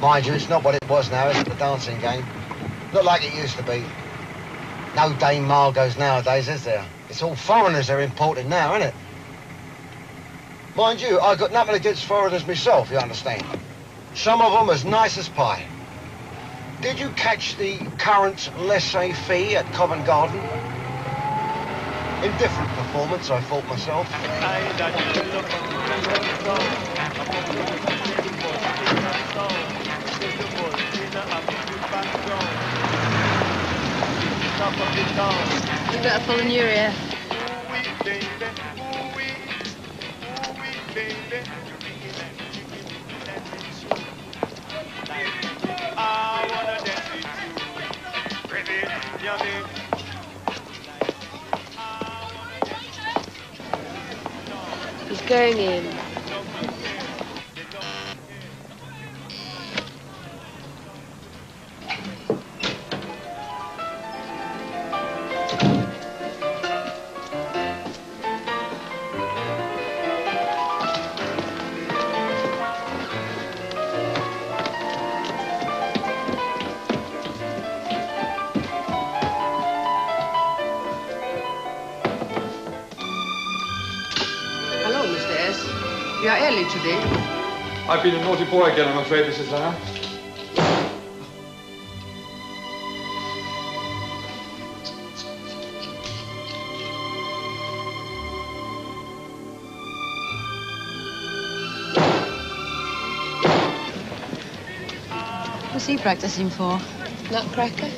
Mind you, it's not what it was now, is it, the dancing game? Not like it used to be. No Dame Margot's nowadays, is there? It's all foreigners they're importing now, isn't it? Mind you, I've got nothing against foreigners myself, you understand? Some of them as nice as pie. Did you catch the current laissez-faire at Covent Garden? Indifferent performance, I thought myself. You better pull in your ear. He's going in. You are early today. I've been a naughty boy again, I'm afraid, Mrs. Lamb. What's he practicing for? Nutcracker?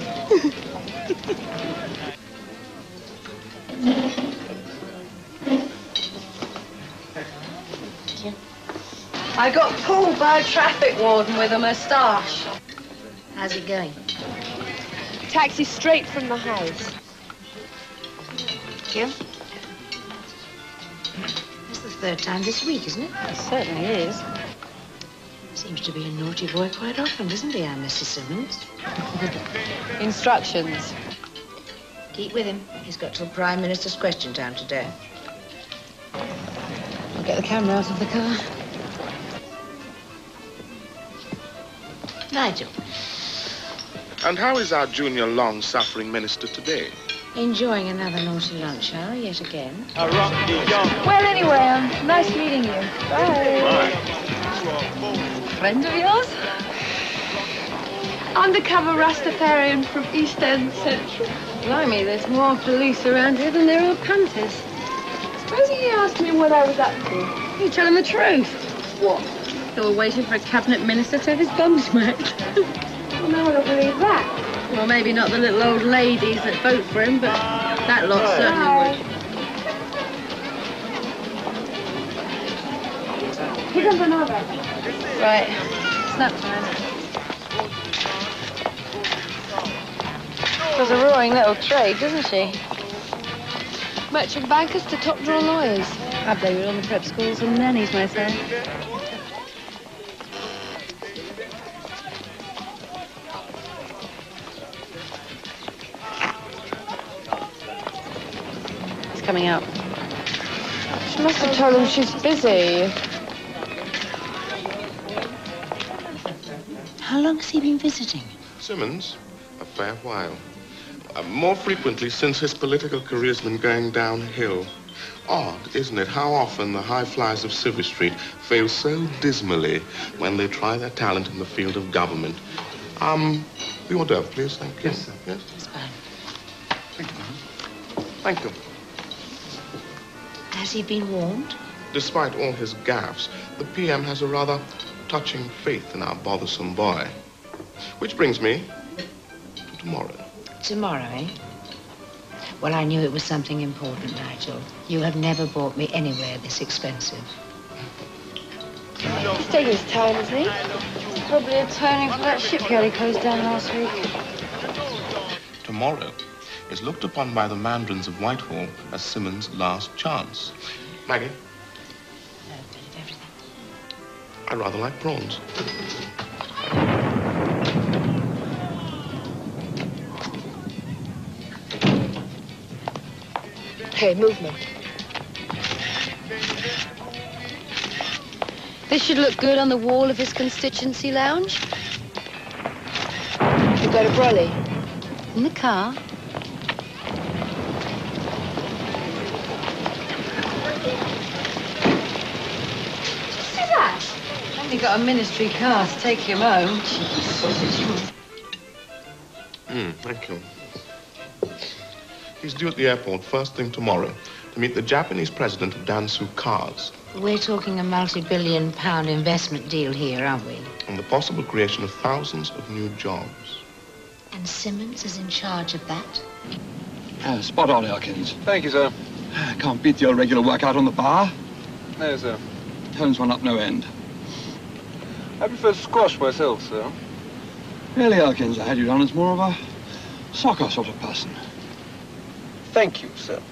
I got pulled by a traffic warden with a moustache. How's it going? Taxi straight from the house. Kim? It's the third time this week, isn't it? It certainly is. Seems to be a naughty boy quite often, doesn't he, our Mrs. Simmons? Instructions. Keep with him. He's got till Prime Minister's question time today. I'll get the camera out of the car. Nigel. And how is our junior long-suffering minister today? Enjoying another naughty lunch hour yet again. Well, anyway, nice meeting you. Bye. Friend of yours? Undercover Rastafarian from East End Central. Blimey, there's more police around here than there are punters. Supposing he asked me what I was up to. You tell him the truth. What? They were waiting for a cabinet minister to have his bum smacked. Well, no one will believe that. Well, maybe not the little old ladies that vote for him, but that lot certainly would. Here comes another. Right. Snap time. She has a roaring little trade, doesn't she? Merchant bankers to top-drawer lawyers. I blame it on the prep schools and nannies, may I say. Coming out. She must have told him she's busy. How long has he been visiting? Simmons? A fair while. More frequently since his political career's been going downhill. Odd, isn't it, how often the high flyers of Civil Street fail so dismally when they try their talent in the field of government. The hors d'oeuvre, please. Thank you. Yes, sir. Yes? It's fine. Thank you. Thank you. Has he been warned? Despite all his gaffes, the PM has a rather touching faith in our bothersome boy. Which brings me to tomorrow. Tomorrow, eh? Well, I knew it was something important, Nigel. You have never bought me anywhere this expensive. He's taking his time, isn't he? Probably a turning for that shipyard he closed down last week. Tomorrow is looked upon by the mandarins of Whitehall as Simmons' last chance. Maggie? A bit of everything. I rather like prawns. Hey, movement. This should look good on the wall of his constituency lounge. you go to Brolly? In the car? See that? Only got a ministry car to take him home. Thank you. He's due at the airport first thing tomorrow to meet the Japanese president of Dansu Cars. We're talking a multi-billion-pound investment deal here, aren't we? And the possible creation of thousands of new jobs. And Simmons is in charge of that? Spot on, Elkins. Thank you, sir. Can't beat the old regular workout on the bar. No, sir. Tones one up no end. I prefer squash myself, sir. Really, Elkins, I had you down as more of a soccer sort of person. Thank you, sir.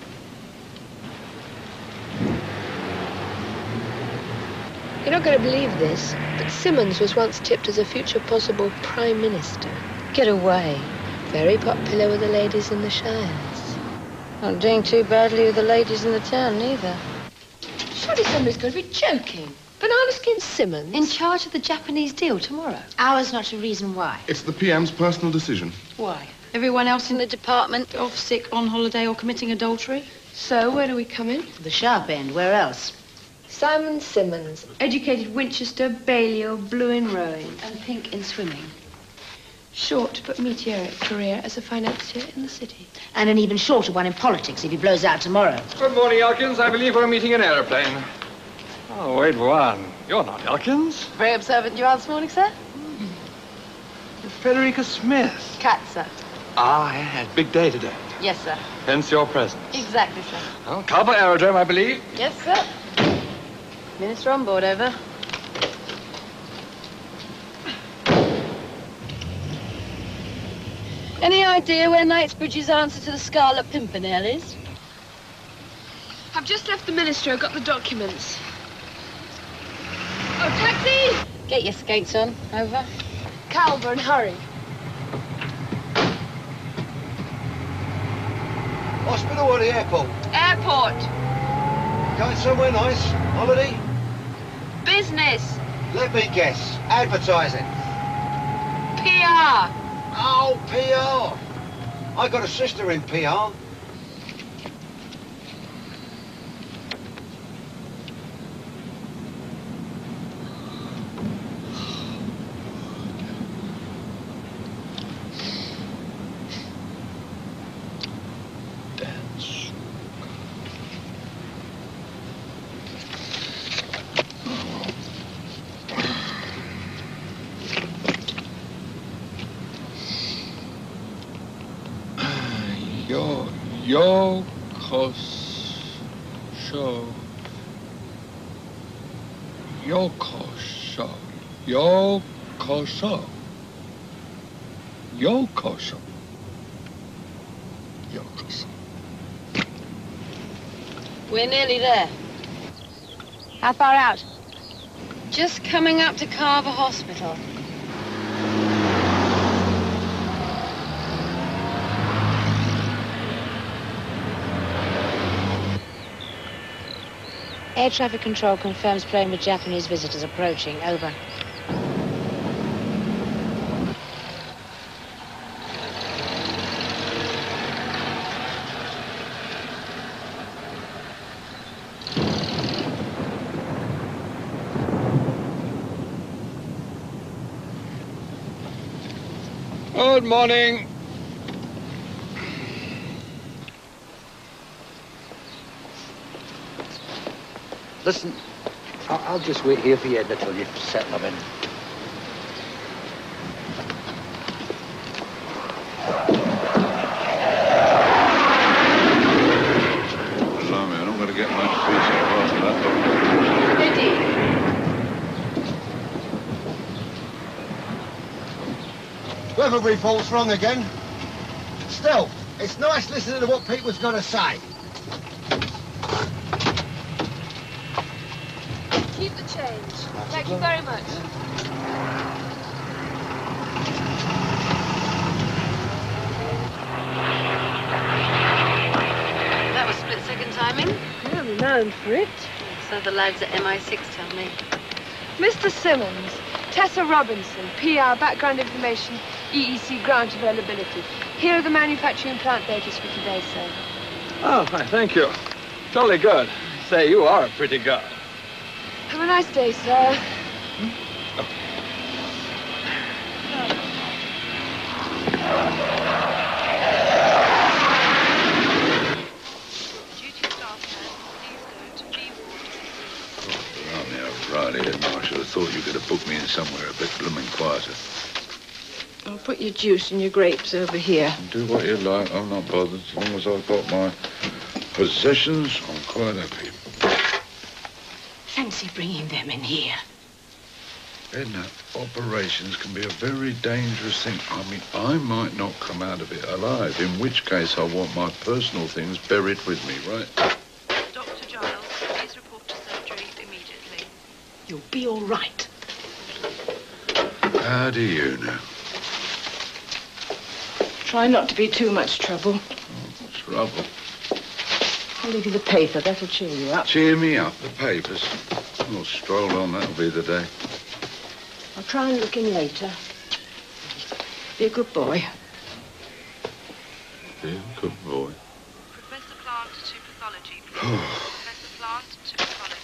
You're not going to believe this, but Simmons was once tipped as a future possible Prime Minister. Get away. Very popular with the ladies in the Shires. Not doing too badly with the ladies in the town, neither. Surely somebody's going to be joking. Banana Skin Simmons? In charge of the Japanese deal tomorrow. Ours not a reason why. It's the PM's personal decision. Why? Everyone else in the department off sick, on holiday, or committing adultery? So, where do we come in? The sharp end. Where else? Simon Simmons, educated Winchester, Balliol, blue in rowing. And pink in swimming. Short but meteoric career as a financier in the city. And an even shorter one in politics if he blows out tomorrow. Good morning, Elkins. I believe we're meeting an aeroplane. Oh, wait one. You're not Elkins. Very observant you are this morning, sir. It's Frederica Smith. C.A.T.S, sir. Ah, yes. Big day today. Yes, sir. Hence your presence. Exactly, sir. Well, Culver Aerodrome, I believe. Yes, sir. Minister on board, over. Any idea where Knightsbridge's answer to the Scarlet Pimpernel is? I've just left the ministry. I've got the documents. Oh, taxi! Get your skates on. Over. Calver and hurry. Hospital or the airport? Airport. Going somewhere nice? Holiday? Business. Let me guess. Advertising. PR. Oh, PR. I got a sister in PR. We're nearly there. How far out? Just coming up to Carver Hospital. Air traffic control confirms plane with Japanese visitors approaching. Over. Good morning. Listen, I'll just wait here for you until you've settled them in. Blimey, I'm not going to get much peace after that. Ready. Weather report's wrong again. Still, it's nice listening to what people's got to say. Keep the change. Thank you very much. That was split-second timing. Yeah, I'm known for it. So the lads at MI6 tell me. Mr. Simmons, Tessa Robinson, PR, background information. EEC grant availability. Here are the manufacturing plant papers for today, sir. Oh, why, thank you. Jolly good. Say, you are a pretty girl. Have a nice day, sir. Right here, Marshal. I thought you could have booked me in somewhere a bit blooming quieter. I'll put your juice and your grapes over here. Do what you like. I'm not bothered. As long as I've got my possessions, I'm quite happy. Fancy bringing them in here. Edna, operations can be a very dangerous thing. I mean, I might not come out of it alive, in which case I want my personal things buried with me, right? Dr. Giles, please report to surgery immediately. You'll be all right. How do you know? Try not to be too much trouble. Oh, trouble. I'll leave you the paper. That'll cheer you up. Cheer me up, the papers. I'll stroll on, that'll be the day. I'll try and look in later. Be a good boy. Be a good boy. Professor Plant to pathology, please. Professor Plant to pathology.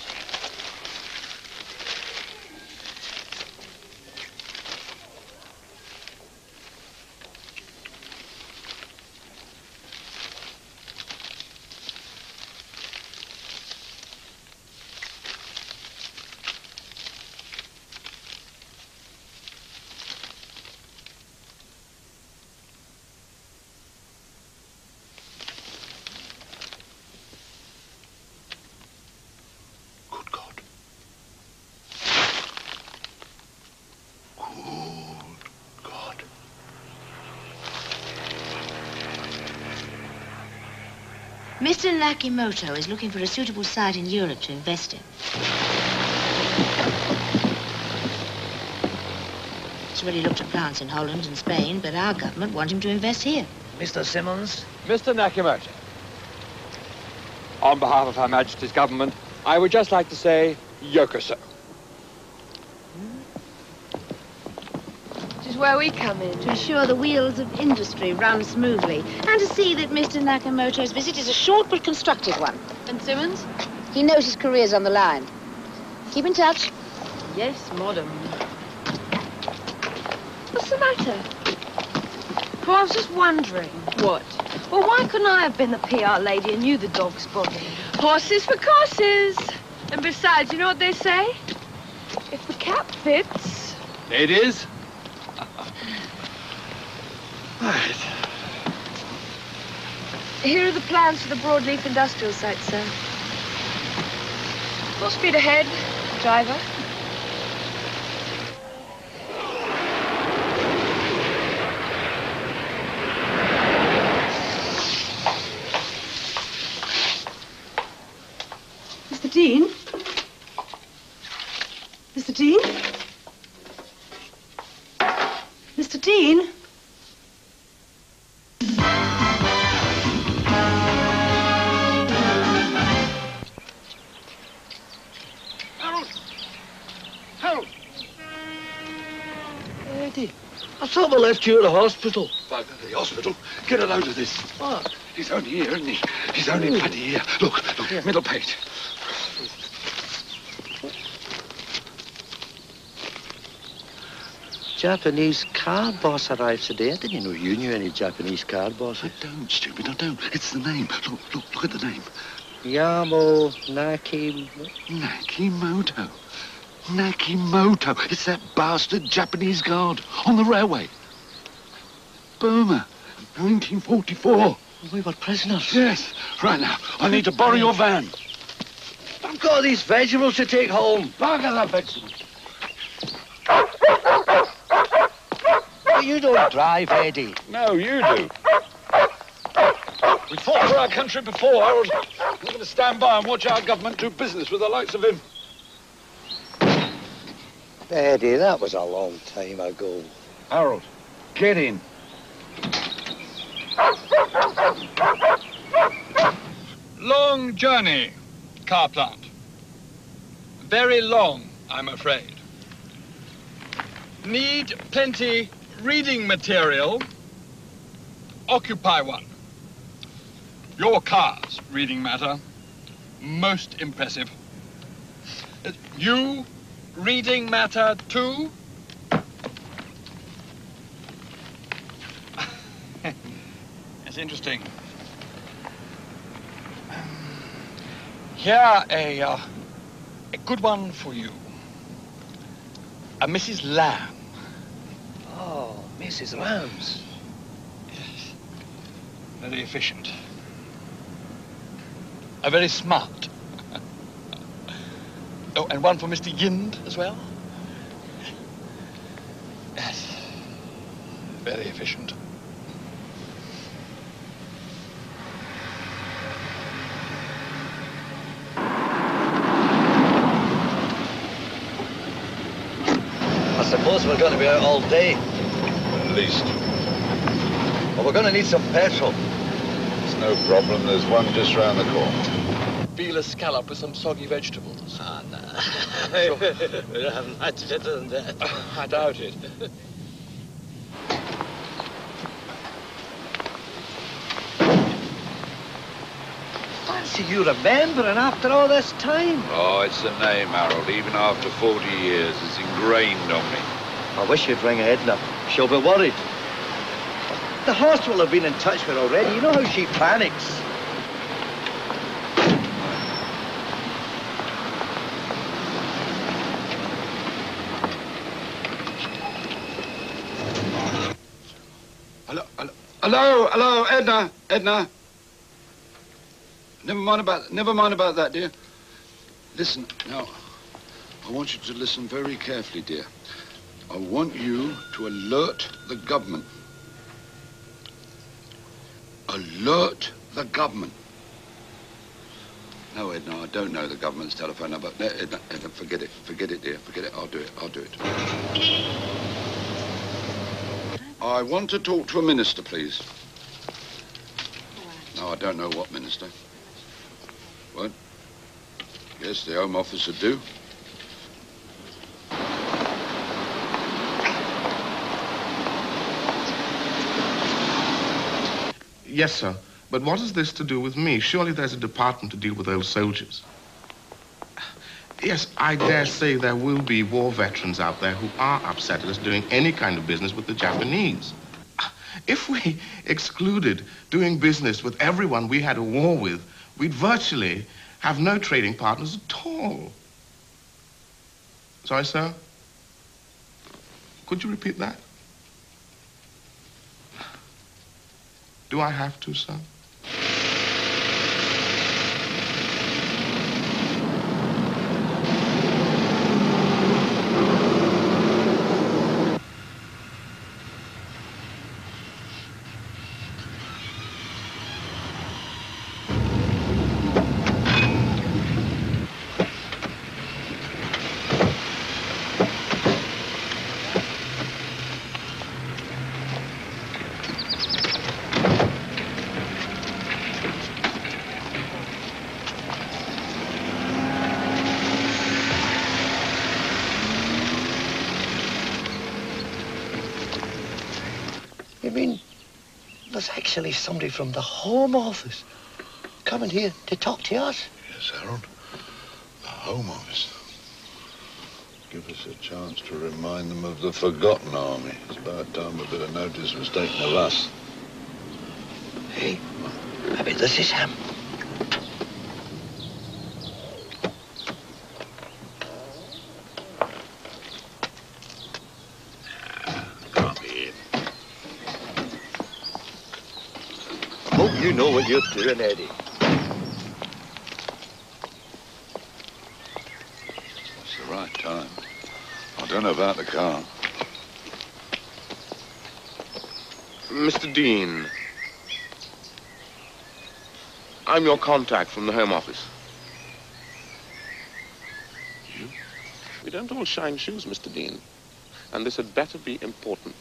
Mr. Nakimoto is looking for a suitable site in Europe to invest in. He's already looked at plants in Holland and Spain, but our government want him to invest here. Mr. Simmons? Mr. Nakimoto, on behalf of Her Majesty's government, I would just like to say, yokoso. Which is where we come in. To ensure the wheels of industry run smoothly, and to see that Mr. Nakamoto's visit is a short but constructive one. And Simmons? He knows his career's on the line. Keep in touch. Yes, madam. What's the matter? Well, I was just wondering. What? Well, why couldn't I have been the PR lady and you the dog's body? Horses for courses. And besides, you know what they say? If the cap fits... Ladies? Right. Here are the plans for the Broadleaf Industrial Site, sir. Full speed ahead, driver. Mr. Dean? Mr. Dean? Mr. Dean? I thought we left you at the hospital. Bugger the hospital. Get a load of this. What? He's only here, isn't he? He's only bloody here. Look, Yeah. middle page. Japanese car boss arrived today. I didn't know you knew any Japanese car bosses. I don't, stupid, I don't. It's the name. Look at the name. Yamo Naki... Nakimoto. Nakimoto. It's that bastard Japanese guard on the railway. Burma, 1944. We were prisoners. Yes. Right now, I need to borrow your van. I've got these vegetables to take home. Bugger the vegetables. You don't drive, Eddie. No, you do. We fought for our country before, Harold. We're going to stand by and watch our government do business with the likes of him. Eddie, that was a long time ago. Harold, get in. Long journey, car plant. Very long, I'm afraid. Need plenty reading material, occupy one. Your car's reading matter, most impressive. You, reading matter too? That's interesting. Here, a good one for you. A Mrs. Lamb. Oh, Mrs. Lamb's. Yes. Very efficient. Very smart. Oh, and one for Mr. Yind as well? Yes. Very efficient. I suppose we're going to be out all day. At least. Well, we're going to need some petrol. It's no problem. There's one just round the corner. Veal scallop with some soggy vegetables. Ah, no. We don't have much better than that. I doubt it. Fancy you remembering after all this time. Oh, it's the name, Harold. Even after 40 years, it's ingrained on me. I wish you'd ring Edna. She'll be worried. The horse will have been in touch with her already. You know how she panics. Hello, Edna. Never mind about that, dear. Listen, now, I want you to listen very carefully, dear. I want you to alert the government. Alert the government. No, Edna, I don't know the government's telephone number. No, Edna, forget it. Forget it, dear. Forget it. I'll do it. I want to talk to a minister, please. No, I don't know what minister. What? Yes, the Home Office would do. Yes, sir. But what has this to do with me? Surely there's a department to deal with old soldiers. Yes, I dare say there will be war veterans out there who are upset at us doing any kind of business with the Japanese. If we excluded doing business with everyone we had a war with, we'd virtually have no trading partners at all. Sorry, sir? Could you repeat that? Do I have to, sir? You mean there's actually somebody from the Home Office coming here to talk to us? Yes, Harold. The Home Office. Give us a chance to remind them of the forgotten army. It's about time a bit of notice was taken of us. Hey, maybe this is him. Hope you know what you're doing, Eddie. It's the right time. I don't know about the car. Mr. Dean, I'm your contact from the Home Office. You? We don't all shine shoes, Mr. Dean, and this had better be important.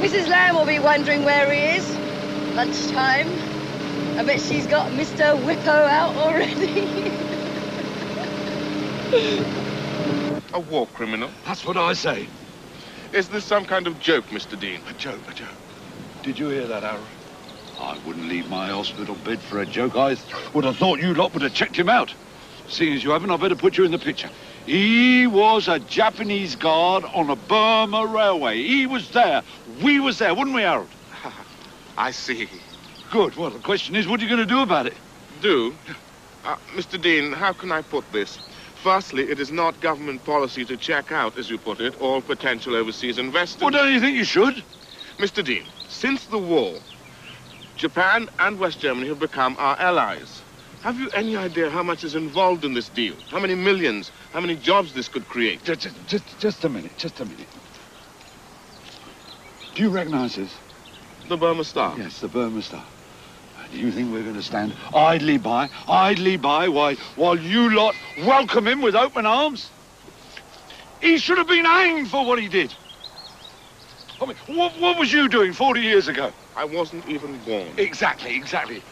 Mrs. Lamb will be wondering where he is. Lunchtime. I bet she's got Mr. Whippo out already. A war criminal? That's what I say. Is this some kind of joke, Mr. Dean? A joke, a joke. Did you hear that, Harold? I wouldn't leave my hospital bed for a joke. I would have thought you lot would have checked him out. Seeing as you haven't, I better put you in the picture. He was a Japanese guard on a Burma railway. He was there. We was there, wouldn't we, Harold? I see. Good. Well, the question is, what are you going to do about it? Do? Mr. Dean, how can I put this? Firstly, it is not government policy to check out, as you put it, all potential overseas investors. Well, don't you think you should? Mr. Dean, since the war, Japan and West Germany have become our allies. Have you any idea how much is involved in this deal? How many millions, how many jobs this could create? Just a minute, just a minute. Do you recognize this? The Burma Star? Yes, the Burma Star. Do you think we're going to stand idly by, while you lot welcome him with open arms? He should have been hanged for what he did. I mean, what was you doing 40 years ago? I wasn't even born. Exactly, exactly.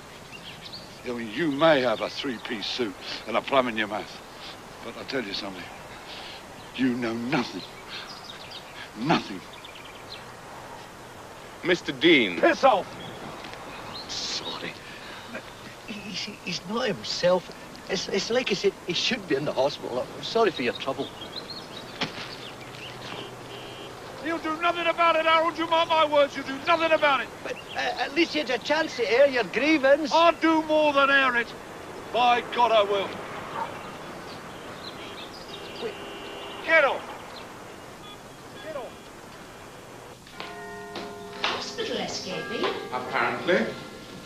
I mean, you may have a three-piece suit and a plum in your mouth, but I'll tell you something. You know nothing. Nothing. Mr. Dean. Piss off! Sorry. He's not himself. It's like I said, he should be in the hospital. I'm sorry for your trouble. You'll do nothing about it, Harold. You mark my words, you'll do nothing about it. But at least you had a chance to air your grievance. I'll do more than air it. By God, I will. Wait. Get off. Get off. Hospital escapee? Apparently.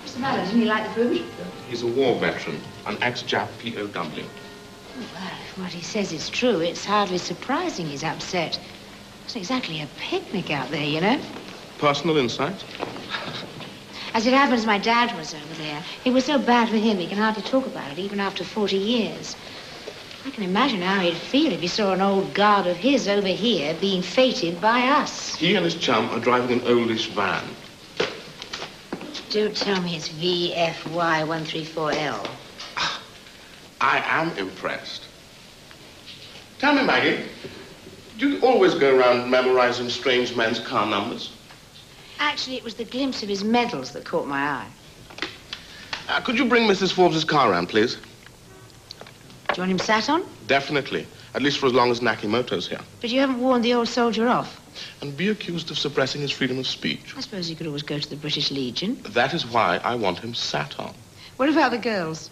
What's the matter? Didn't he like the food? He's a war veteran, an ex-Jap P.O.W. Well, if what he says is true, it's hardly surprising he's upset. It's exactly a picnic out there, you know. Personal insight? As it happens, my dad was over there. It was so bad for him, he can hardly talk about it, even after 40 years. I can imagine how he'd feel if he saw an old guard of his over here being feted by us. He and his chum are driving an oldish van. Don't tell me it's VFY 134L. I am impressed. Tell me, Maggie, do you always go around memorizing strange men's car numbers? Actually, it was the glimpse of his medals that caught my eye. Could you bring Mrs. Forbes' car around, please? Do you want him sat on? Definitely. At least for as long as Nakimoto's here. But you haven't warned the old soldier off. And be accused of suppressing his freedom of speech. I suppose he could always go to the British Legion. That is why I want him sat on. What about the girls?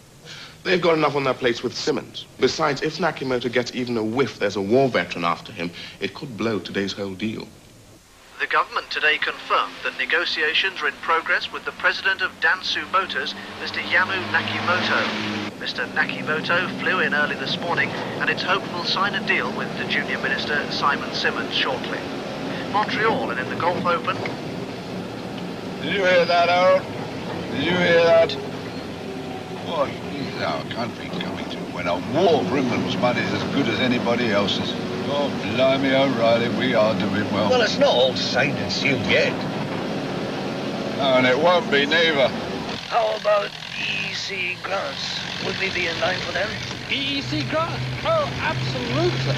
They've got enough on their plates with Simmons. Besides, if Nakimoto gets even a whiff there's a war veteran after him, it could blow today's whole deal. The government today confirmed that negotiations are in progress with the president of Dansu Motors, Mr. Yamu Nakimoto. Mr. Nakimoto flew in early this morning, and it's hoped we'll sign a deal with the junior minister, Simon Simmons, shortly. Montreal and in the Gulf Open. Did you hear that, Harold? Did you hear that? What is our country coming to when a war criminal's money is as good as anybody else's? Oh, blimey, O'Reilly, we are doing well. Well, it's not all signed and sealed yet. And it won't be neither. How about EC grants? Would we be in line for them? EEC grant? Oh, absolutely.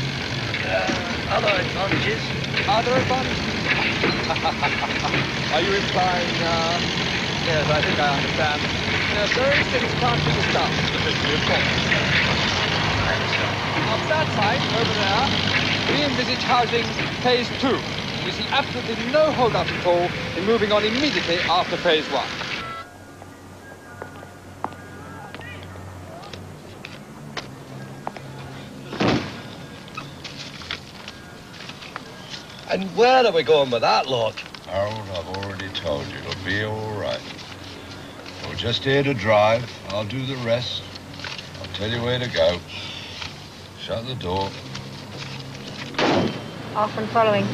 Other advantages? Other advantages? Are you implying, yes, I think I understand. Yes, those things can't be discussed officially, of course. On that side, over there, we envisage housing phase 2. We see absolutely no hold-up at all in moving on immediately after phase 1. And where are we going with that lot? Harold, I've already told you, it'll be all right. We're just here to drive. I'll do the rest. I'll tell you where to go. Shut the door. Off and following.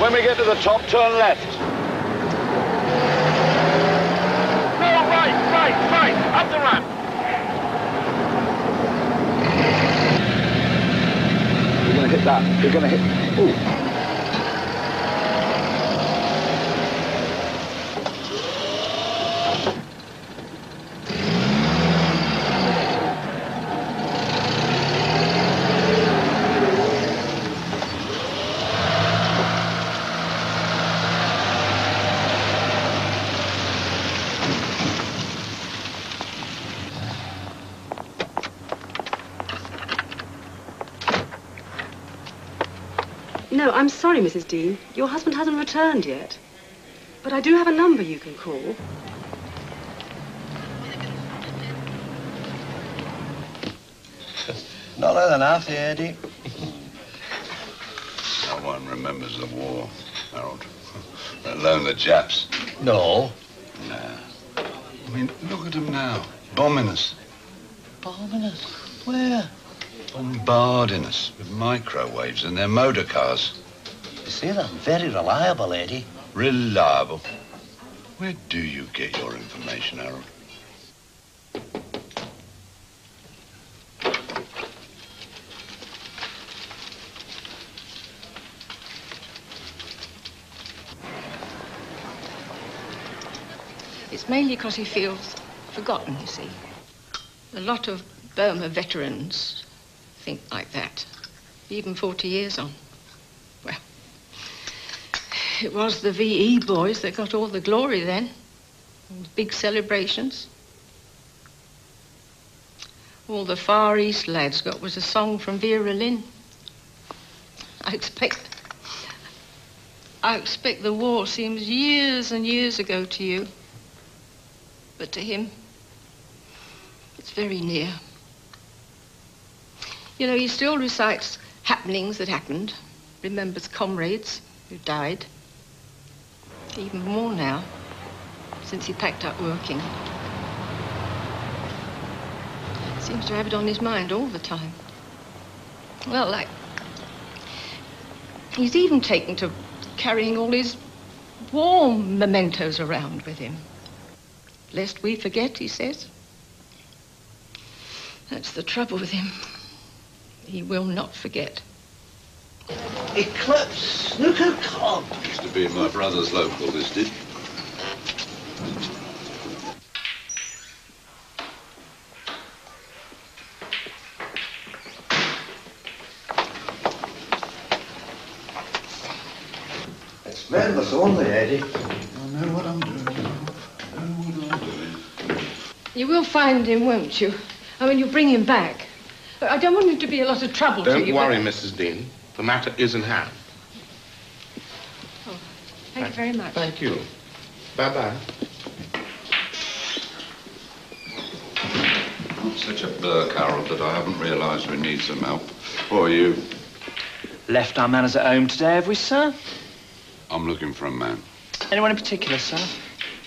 When we get to the top, turn left. No, right, up the ramp. We're going to hit... Ooh. No, I'm sorry, Mrs. Dean. Your husband hasn't returned yet. But I do have a number you can call. Not long enough, Eddie. No one remembers the war, Harold. Let alone the Japs. No. Nah. I mean, look at them now. Bombing us. Bombing us? Where? Bombarding us with microwaves and their motor cars. You see, they're very reliable, Eddie. Reliable? Where do you get your information, Harold? It's mainly because he feels forgotten, you see. A lot of Burma veterans think like that, even 40 years on. Well, it was the VE boys that got all the glory then. All the big celebrations. All the Far East lads got was a song from Vera Lynn. I expect the war seems years and years ago to you. But to him, it's very near. You know, he still recites happenings that happened, remembers comrades who died. Even more now, since he packed up working. Seems to have it on his mind all the time. Well, like, he's even taken to carrying all his war mementos around with him. Lest we forget, he says. That's the trouble with him. He will not forget. Eclipse Snooker Club. Used to be my brother's local, this did. It's members only, Eddie. I know what I'm doing. You will find him, won't you? I mean, you'll bring him back. I don't want it to be a lot of trouble to you. Don't worry, Mrs. Dean. The matter is in hand. Oh, thank you very much. Thank you. Bye-bye. I'm such a burr, Harold, that I haven't realised we need some help. Or you. Left our manners at home today, have we, sir? I'm looking for a man. Anyone in particular, sir?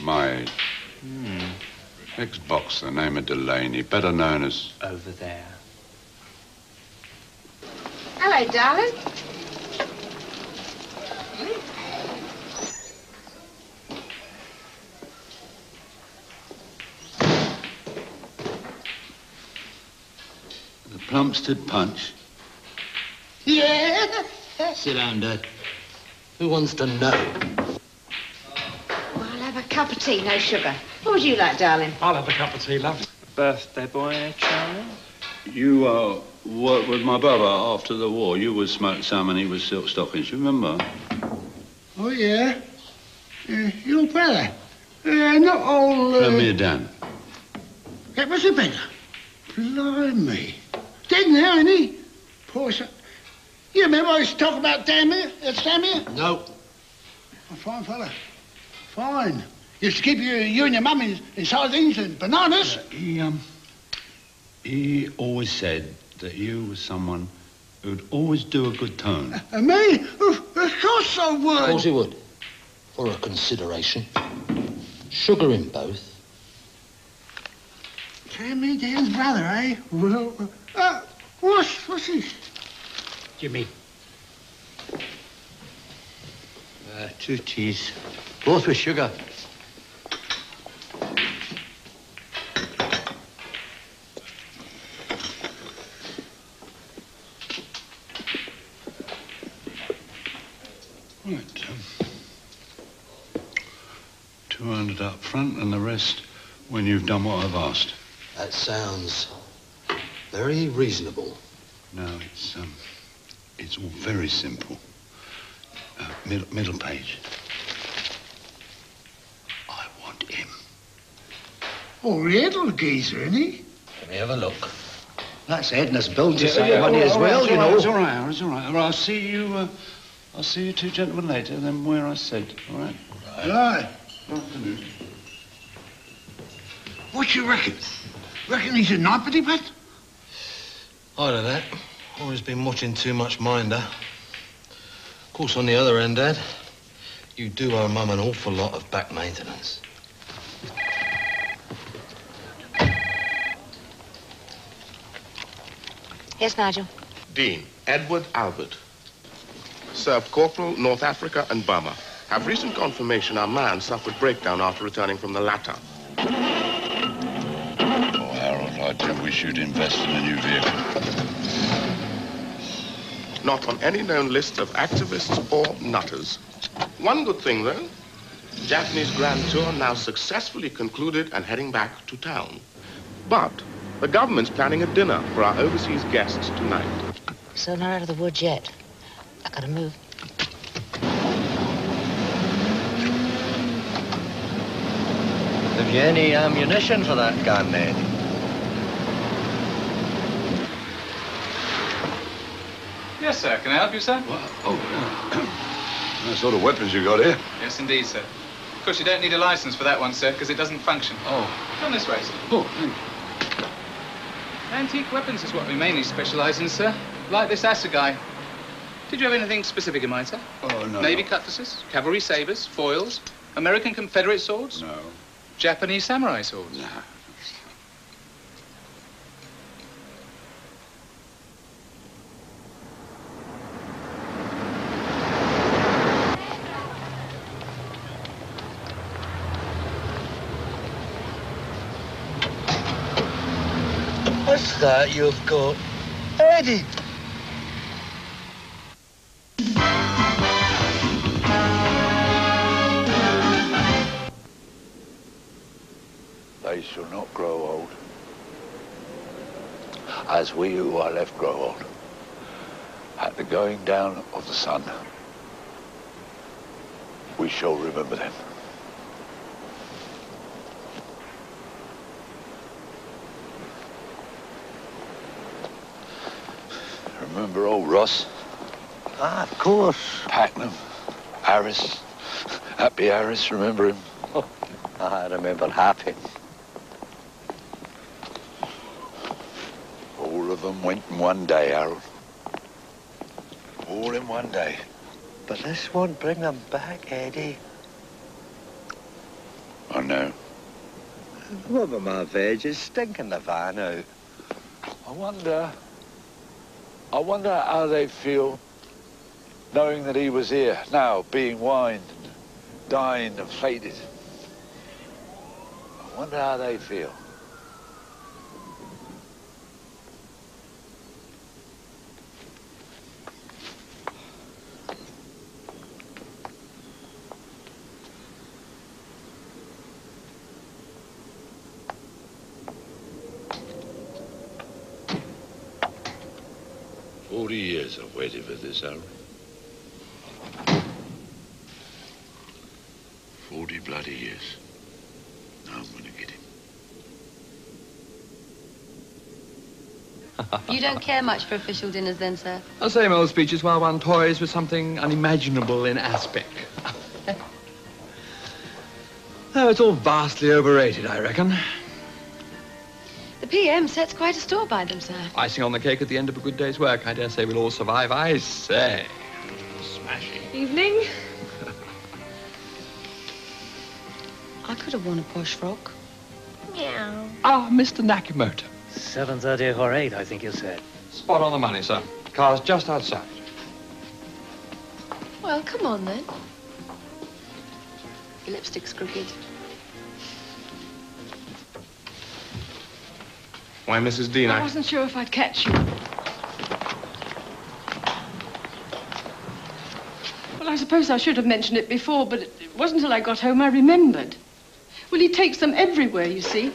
My age. Ex-boxer, name of Delaney, better known as... Over there. Hello, darling. The Plumstead Punch. Yeah. Sit down, Dad. Who wants to know? Well, I'll have a cup of tea, no sugar. What would you like, darling? I'll have a cup of tea, love. Birthday boy, eh, Charlie? You worked with my brother after the war. You was smoked some and he was silk stockings. You remember? Oh, yeah. Your brother. Not all... Tranmere Dan. That was a beggar. Blimey. Dead now, isn't he? Poor son. You remember I used to talk about Tranmere? No. A fine fella. Fine. Used to keep you and your mum in sardines and bananas. He always said that you was someone who'd always do a good turn. And me? Of course I would. Of course he would. For a consideration. Sugar in both. Tranmere Dan's brother, eh? Well, what's this? Jimmy. 2 teas. Both with sugar. 200 up front and the rest when you've done what I've asked. That sounds very reasonable. No, it's all very simple. Middle page. I want him. Oh, little geezer, isn't he? Let me have a look. That's Edna's bill to save money as all well, right, you know. It's all right, Aaron, it's all right. All right, I'll see you two gentlemen later, then where I said, all right? Right. Afternoon. What you reckon? Reckon he's a nippity pat? I know that. Always been watching too much Minder. Of course, on the other end, Dad, you do owe Mum an awful lot of back maintenance. Yes, Nigel. Dean, Edward Albert. Served Corporal, North Africa and Burma. Have recent confirmation our man suffered breakdown after returning from the latter. Oh, Harold, I do wish you'd invest in a new vehicle. Not on any known list of activists or nutters. One good thing, though. Japanese Grand Tour now successfully concluded and heading back to town. But the government's planning a dinner for our overseas guests tonight. So not out of the woods yet. I gotta move. Have you any ammunition for that gun, Ned? Yes, sir. Can I help you, sir? What sort of weapons you got here? Yes, indeed, sir. Of course, you don't need a license for that one, sir, because it doesn't function. Oh. Come this way, sir. Oh, thank you. Antique weapons is what we mainly specialize in, sir. Like this assegai. Did you have anything specific in mind, sir? Oh, no. Navy cutlasses, cavalry sabers, foils, American Confederate swords? No. Japanese samurai swords? No. What's that you've got? Eddie! They shall not grow old, as we who are left grow old. At the going down of the sun, we shall remember them. Remember old Ross? Ah, of course. Packnam, Harris, Happy Harris, remember him? Oh, I remember Happy. All of them went in one day, Harold. All in one day. But this won't bring them back, Eddie. I know. One of my veg is stinking the van out. I wonder how they feel knowing that he was here, now being wined, and dying and faded. I wonder how they feel. Years I've waited for this, Harold. 40 bloody years. Now I'm going to get him. You don't care much for official dinners then, sir? The same old speeches while one toys with something unimaginable in aspect. Oh, it's all vastly overrated, I reckon. The PM sets quite a store by them, sir. Icing on the cake at the end of a good day's work. I dare say we'll all survive. I say. Smashing. Evening. I could have worn a posh frock. Meow. Ah, Mr. Nakimoto. 7:30 or 8, I think you said. Spot on the money, sir. Car's just outside. Well, come on, then. Your lipstick's crooked. Why, Mrs. Dean, I wasn't sure if I'd catch you. Well, I suppose I should have mentioned it before, but it wasn't until I got home I remembered. Well, he takes them everywhere, you see.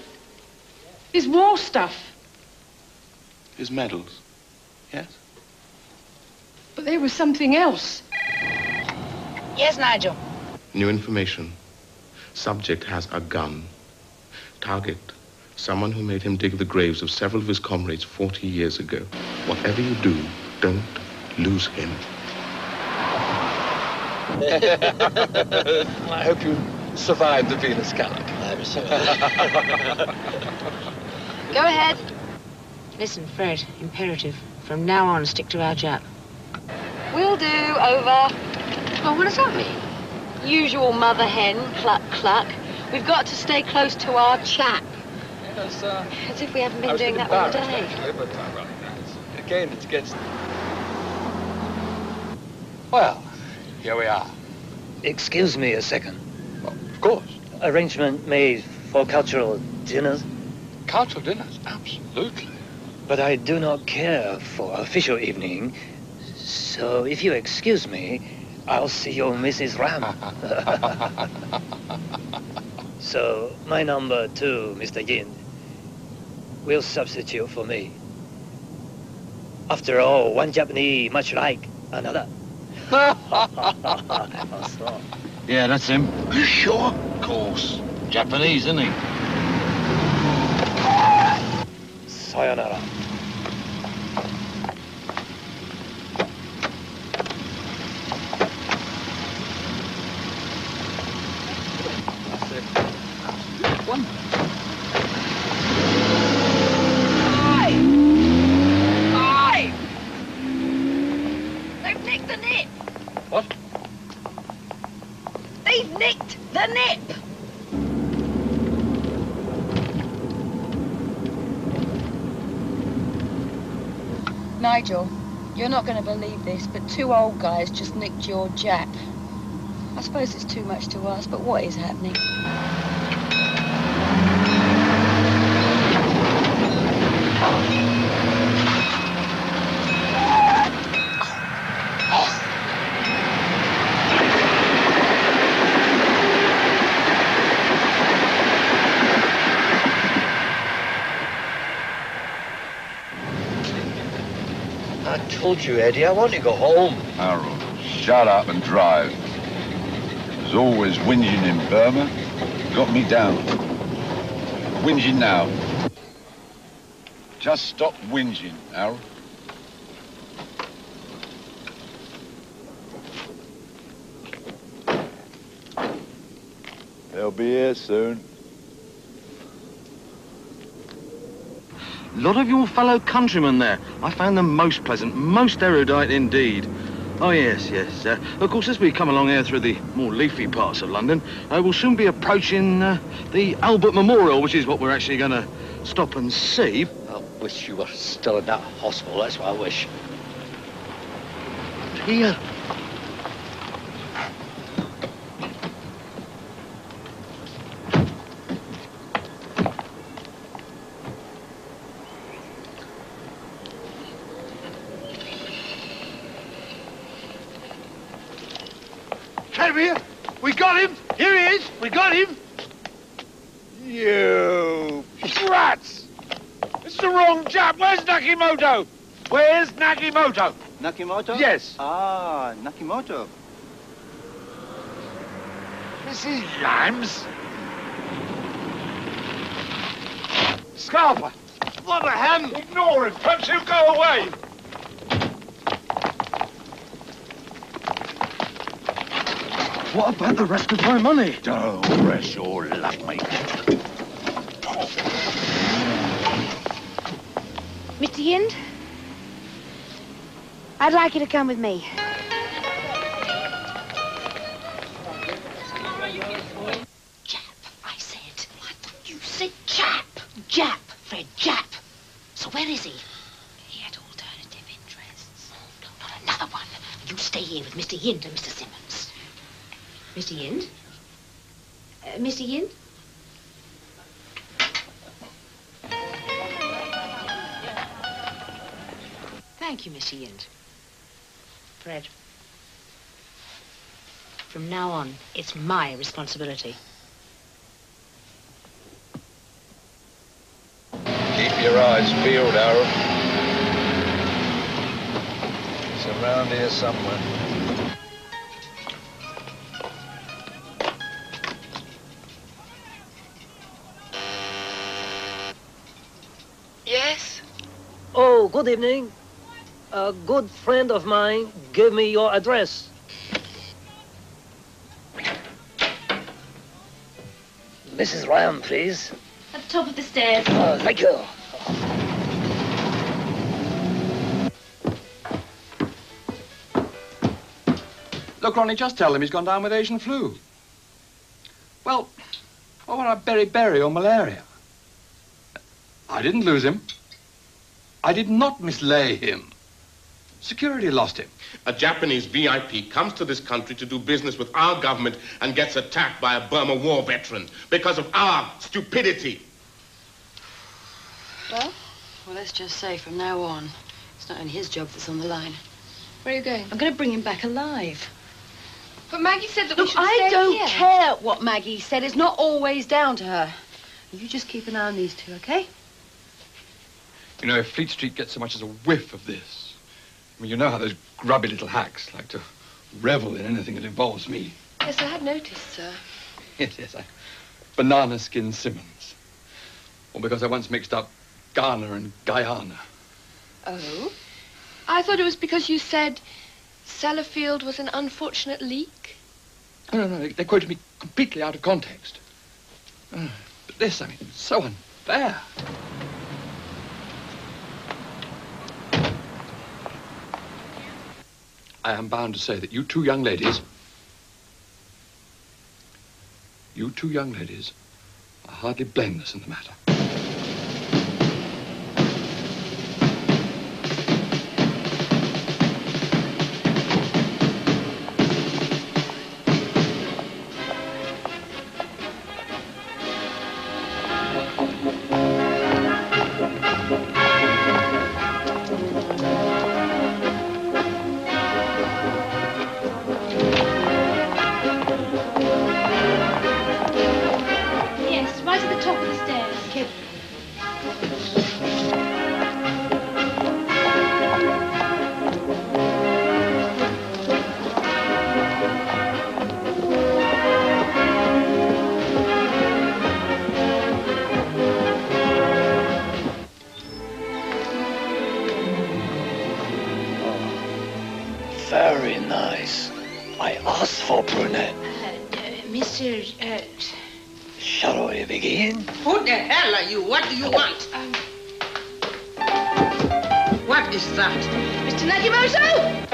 His war stuff. His medals. Yes? But there was something else. Yes, Nigel. New information. Subject has a gun. Target, someone who made him dig the graves of several of his comrades 40 years ago. Whatever you do, don't lose him. I hope you survived the Venus Calic. I'm sorry. Go ahead. Listen, Fred, imperative. From now on, stick to our Jap. Will do, over. Oh, what does that mean? Usual mother hen, cluck, cluck. We've got to stay close to our chap. Yes, As if we haven't been doing that all day. Actually, but, again, it's against... Well, here we are. Excuse me a second. Well, of course. Arrangement made for cultural dinners? Cultural dinners, absolutely. But I do not care for official evening, so if you excuse me, I'll see your Mrs. Ram. So, my number 2, Mr. Yin, will substitute for me. After all, one Japanese much like another. Yeah, that's him. You sure? Of course. Japanese, isn't he? Sayonara. They've nicked the nip! What? They've nicked the nip! Nigel, you're not going to believe this, but 2 old guys just nicked your Jap. I suppose it's too much to ask, but what is happening? I told you, Eddie, I want to go home. Harold, shut up and drive. There's always whinging in Burma. Got me down. Whinging now. Just stop whinging, Harold. They'll be here soon. A lot of your fellow countrymen there. I found them most pleasant, most erudite indeed. Oh, yes, yes. Of course, as we come along here through the more leafy parts of London, we'll soon be approaching the Albert Memorial, which is what we're actually going to stop and see. I wish you were still in that hospital, that's what I wish. Here. Tranmere, we got him. Here he is. We got him. You brats! It's the wrong chap. Where's Nakimoto? Where's Nakimoto? Nakimoto? Yes. Ah, Nakimoto. Mrs. Lambs? Scarper! What a hand! Ignore him. Perhaps he'll go away. What about the rest of my money? Don't rest your luck, mate. Mr. Yind? I'd like you to come with me. Jap, I said. I thought you said Jap. Jap, Fred, Jap. So where is he? He had alternative interests. Not another one. You stay here with Mr. Yind and Mr. Simmons. Mr. Yind? Mr. Yind? Thank you, Mr. Yind. Fred, from now on, it's my responsibility. guy's field, Harold. It's around here somewhere. Yes? Oh, good evening. A good friend of mine gave me your address. Mrs. Ryan, please. At the top of the stairs. Oh, thank you. Look, Ronnie, just tell him he's gone down with Asian flu. Well, what about beriberi or malaria? I didn't lose him. I did not mislay him. Security lost him. A Japanese VIP comes to this country to do business with our government and gets attacked by a Burma war veteran because of our stupidity. Well, let's just say from now on, it's not only his job that's on the line. Where are you going? I'm going to bring him back alive. But Maggie said that we Look, should I stay don't here. care what Maggie said. It's not always down to her. You just keep an eye on these two, okay? You know, if Fleet Street gets so much as a whiff of this, I mean, you know how those grubby little hacks like to revel in anything that involves me. Yes, I had noticed, sir. Yes, Banana Skin Simmons. Or because I once mixed up Ghana and Guyana. Oh? I thought it was because you said Sellafield was an unfortunate leak. No, they quoted me completely out of context. But this, I mean, so unfair. I am bound to say that you two young ladies are hardly blameless in the matter. Very nice. I asked for brunette. Mr. Shall we begin? Who the hell are you? What do you want? What is that? Mr. Nakimoto!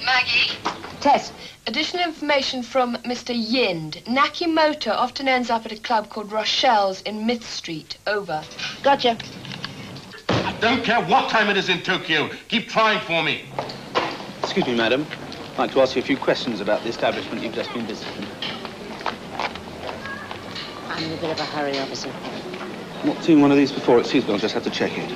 Maggie? Tess. Additional information from Mr. Yind. Nakimoto often ends up at a club called Rochelle's in Myth Street. Over. Gotcha. I don't care what time it is in Tokyo. Keep trying for me. Excuse me, madam. I'd like to ask you a few questions about the establishment you've just been visiting. I'm in a bit of a hurry, officer. Not seen one of these before. Excuse me, I'll just have to check it.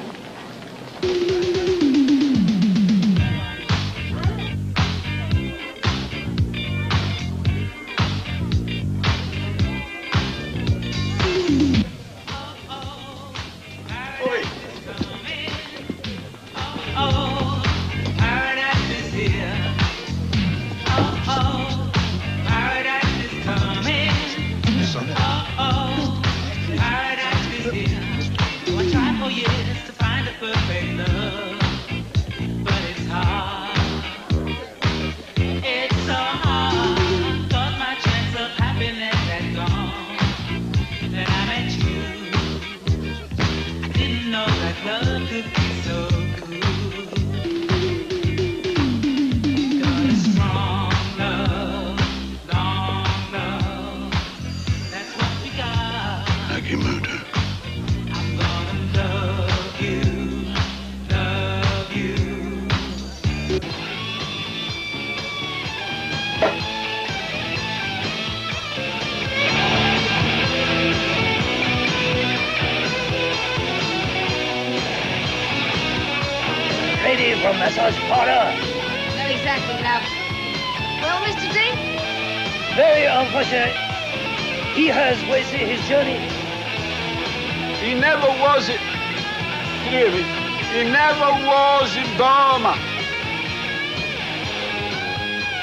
massage parlor. Not exactly, love. Well, Mr. Dean? Very unfortunate. He has wasted his journey. He never was it. Can you hear me? He never was in Burma.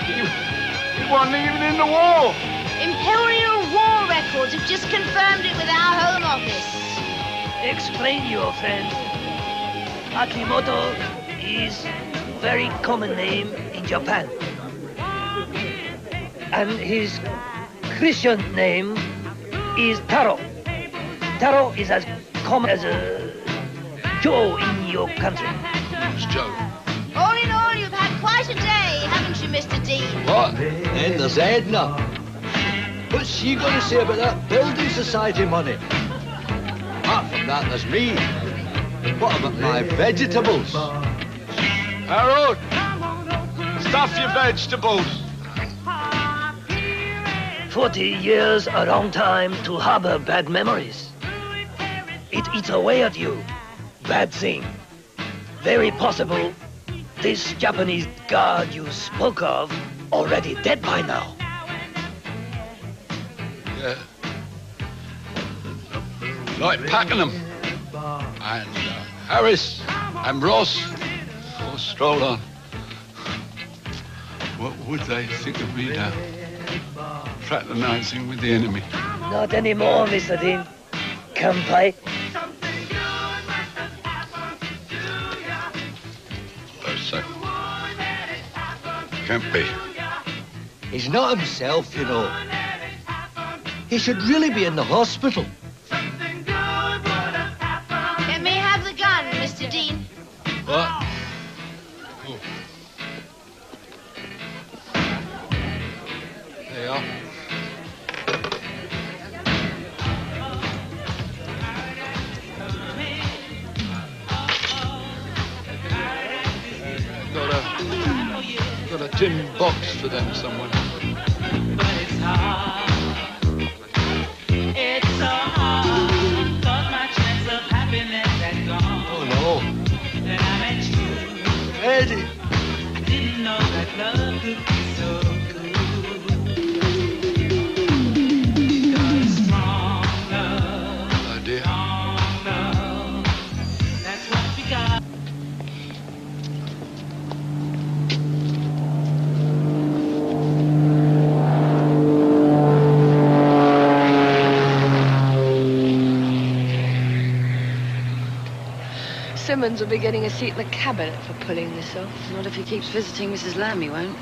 He wasn't even in the war. Imperial War Records have just confirmed it with our Home Office. Explain, your friend. Akimoto is very common name in Japan. And his Christian name is Taro. Taro is as common as Joe in your country. It's Joe. All in all, you've had quite a day, haven't you, Mr. Dean? What? Then there's Edna. What's she going to say about that building society money? Apart from that, there's me. What about my vegetables? Harold, stuff your vegetables. 40 years a long time to harbor bad memories. It eats away at you. Bad thing. Very possible this Japanese guard you spoke of already dead by now. Yeah. Like Pakenham and Harris and Ross all strolled on. What would they think of me now? Fraternizing with the enemy. Not anymore, Mr. Dean. Kanpai. Suppose so. Can't be. He's not himself, you know. He should really be in the hospital. Let me have the gun, Mr. Dean. What? Oh. There you are. Got a tin box for them somewhere. Oh no. Eddie. I didn't know that love could be so good. Because strong love, Oh dear. strong love, that's what we got. Simmons will be getting a seat in the cabinet for pulling this off. Not if he keeps visiting Mrs. Lamb, he won't.